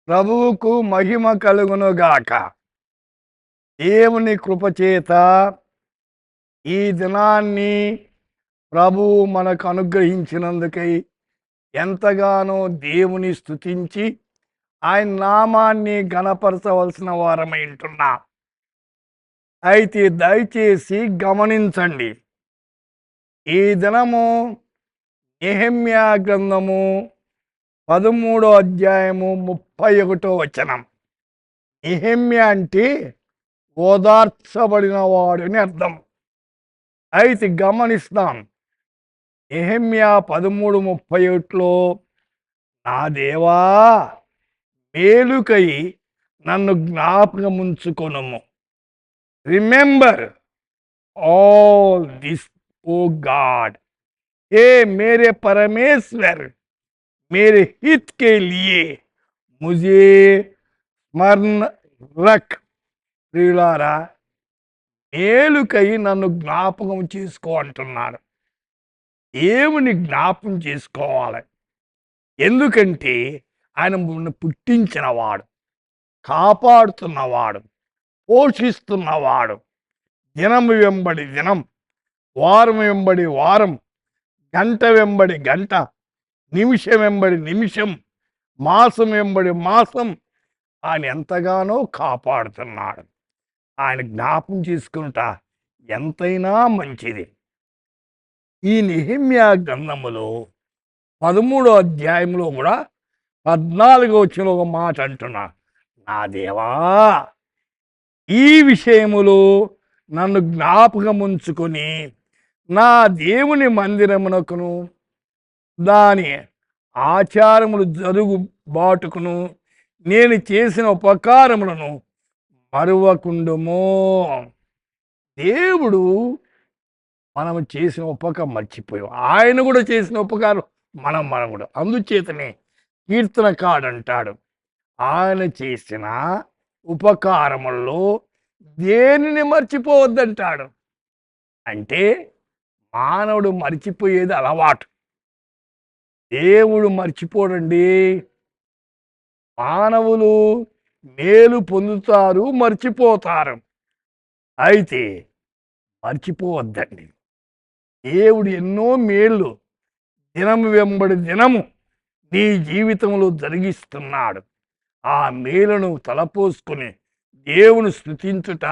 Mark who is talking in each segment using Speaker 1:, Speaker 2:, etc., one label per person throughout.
Speaker 1: ప్రభువుకు మహిమ కలుగునుగాక. దేవుని కృపచేత ఈ దినాన్ని ప్రభువు మనకు అనుగ్రహించినందుకై ఎంతగానో దేవుని స్తుతించి ఆయన నామాన్ని ఘనపరచవలసిన వారమై ఉంటున్నాం. అయితే దయచేసి గమనించండి. ఈ దినము నెహెమ్యా గ్రంథము 13వ అధ్యాయము 31వ వచనం. నెహెమ్యా అంటే ఓదార్చబడిన వాడు అని అర్థం. అయితే గమనిస్తాం, నెహెమ్యా 13:31లో నా దేవా మేలుకై నన్ను జ్ఞాపకముంచుకొనుము. Remember all this O God, हे मेरे परमेश्वर, मेरे हित के लिए मुझे स्मरण रख. ప్రియులారా, మేలుకై నన్ను జ్ఞాపకం చేసుకో అంటున్నాడు. దేవుని జ్ఞాపకం చేసుకోవాలి. ఎందుకంటే ఆయన మనల్ని పుట్టించినవాడు, కాపాడుతున్నవాడు, పోషిస్తున్నవాడు. దినం వెంబడి దినం, వారం వెంబడి వారం, గంట వెంబడి గంట, నిమిషం వెంబడి నిమిషం, మాసం వెంబడి మాసం ఆయన ఎంతగానో కాపాడుతున్నాడు. ఆయన జ్ఞాపం చేసుకునుట ఎంతైనా మంచిది. ఈ నెహెమ్యా గ్రంథములో 13వ అధ్యాయంలో కూడా 14వ వచనంలో ఒక మాట అంటున్నా, నా దేవా ఈ విషయములో నన్ను జ్ఞాపకముంచుకొని నా దేవుని మందిరమునకును దాని ఆచారములు జరుగుబాటుకును నేను చేసిన ఉపకారములను మరువకుండుము. దేవుడు మనం చేసిన ఉపకారం మర్చిపోయాం. ఆయన కూడా చేసిన ఉపకారం మనం కూడా. అందుచేతనే కీర్తనకాడు అంటాడు, ఆయన చేసిన ఉపకారముల్లో దేనిని మర్చిపోవద్దంటాడు. అంటే మానవుడు మర్చిపోయేది అలవాటు, దేవుడు మర్చిపోడండి. మానవులు మేలు పొందుతారు, మర్చిపోతారు. అయితే మర్చిపోవద్దండి. దేవుడు ఎన్నో మేళ్ళు దినము వెంబడి దినము నీ జీవితంలో జరిగిస్తున్నాడు. ఆ మేలును తలపోసుకుని దేవుని స్తుతించుట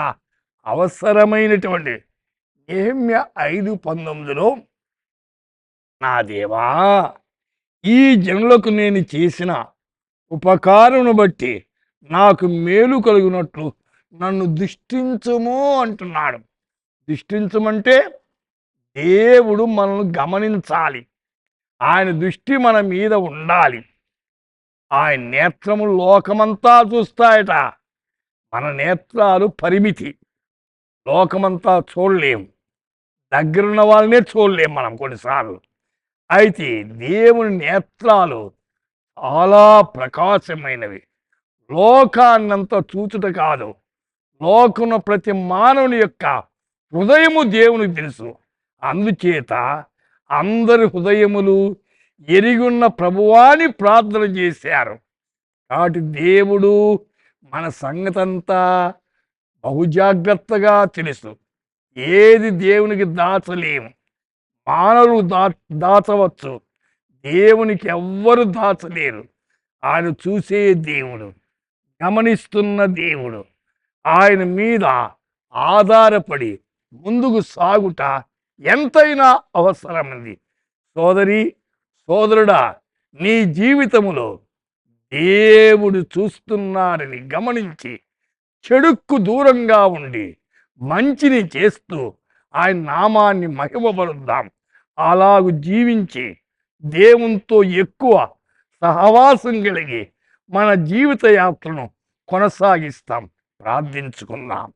Speaker 1: అవసరమైనటువంటి. నెహెమ్యా 5:19లో నా దేవా ఈ జనులకు నేను చేసిన ఉపకారమును బట్టి నాకు మేలు కలుగునట్లు నన్ను దుష్టించుము అంటున్నాడు. దుష్టించమంటే దేవుడు మనల్ని గమనించాలి. ఆయన దృష్టి మన మీద ఉండాలి. ఆయన నేత్రములు లోకమంతా చూస్తాయట. మన నేత్రాలు పరిమితి, లోకమంతా చూడలేము. దగ్గరున్న వాళ్ళనే చూడలేము మనం కొన్నిసార్లు. అయితే దేవుని నేత్రాలు చాలా ప్రకాశమైనవి. లోకాన్నంతా చూచుట కాదు, లోకమున ప్రతి మానవుని యొక్క హృదయము దేవునికి తెలుసు. అందుచేత అందరి హృదయములు ఎరిగున్న ప్రభువాని ప్రార్థన చేశారు. కాబట్టి దేవుడు మన సంగతంతా బహుజాగ్రత్తగా తెలుసు. ఏది దేవునికి దాచలేము. మానవులు దాచవచ్చు, దేవునికి ఎవ్వరు దాచలేరు. ఆయన చూసే దేవుడు, గమనిస్తున్న దేవుడు. ఆయన మీద ఆధారపడి ముందుకు సాగుట ఎంతైనా అవసరమైంది. సోదరి సోదరుడా, నీ జీవితములో దేవుడు చూస్తున్నాడని గమనించి చెడుకు దూరంగా ఉండి మంచిని చేస్తూ ఆయన నామాన్ని మహిమపరుద్దాం. అలాగు జీవించి దేవునితో ఎక్కువ సహవాసం కలిగి మన జీవిత యాత్రను కొనసాగిస్తాం. ప్రార్థించుకుందాం.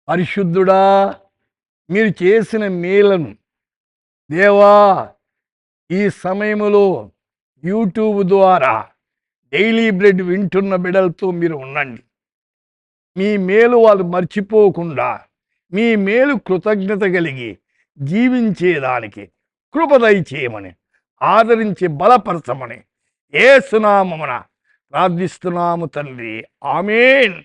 Speaker 1: పరిశుద్ధుడా, మీరు చేసిన మేలను దేవా ఈ సమయంలో యూట్యూబ్ ద్వారా డైలీ బ్రెడ్ వింటున్న బిడ్డలతో మీరు ఉండండి. మీ మేలు వాళ్ళు మర్చిపోకుండా, మీ మేలు కృతజ్ఞత కలిగి జీవించేదానికి కృప దయచేయమని, ఆదరించి బలపరచమని యేసు నామమున ప్రార్థిస్తున్నాము తండ్రి. ఆమేన్.